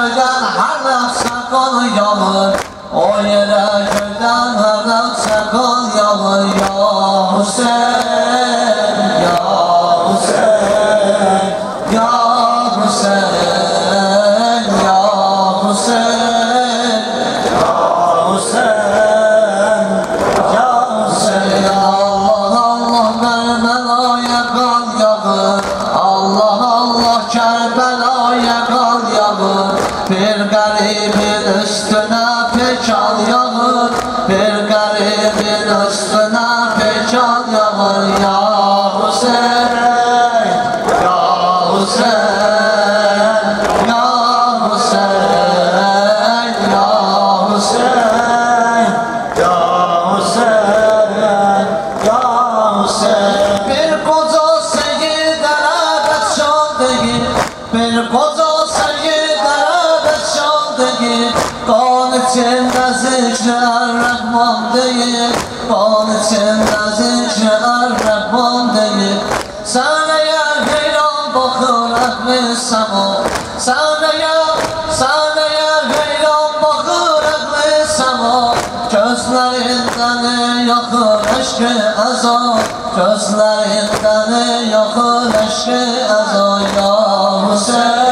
göyden her nefse kol yağır, o yere göyden her nefse kol yağır. Ya Hüseyin, ya Hüseyin, ya Hüseyin, ya Hüseyin, ya Hüseyin, ya Hüseyin. Allah Allah Kerbela'ya kal yağır, Allah Allah Kerbela'ya kal yağır. Bir garibin üstüne peçal yağır, bir garibin üstüne peçal yağır. Ya Hüseyin, ya Hüseyin, ya Hüseyin, ya Hüseyin, ya Hüseyin, ya Hüseyin. Bir koca seyidlere beşşal değil, bir koca seyidlere beşşal değil. Kan içinde zikri Er-Rahman değil, kan içinde zikri Er-Rahman değil. Sen eğer heyran bakır ehli sema, sen eğer heyran bakır ehli sema. Gözlerinden yakır eşki azam, gözlerinden yakır eşki azam. Ya Hüseyin,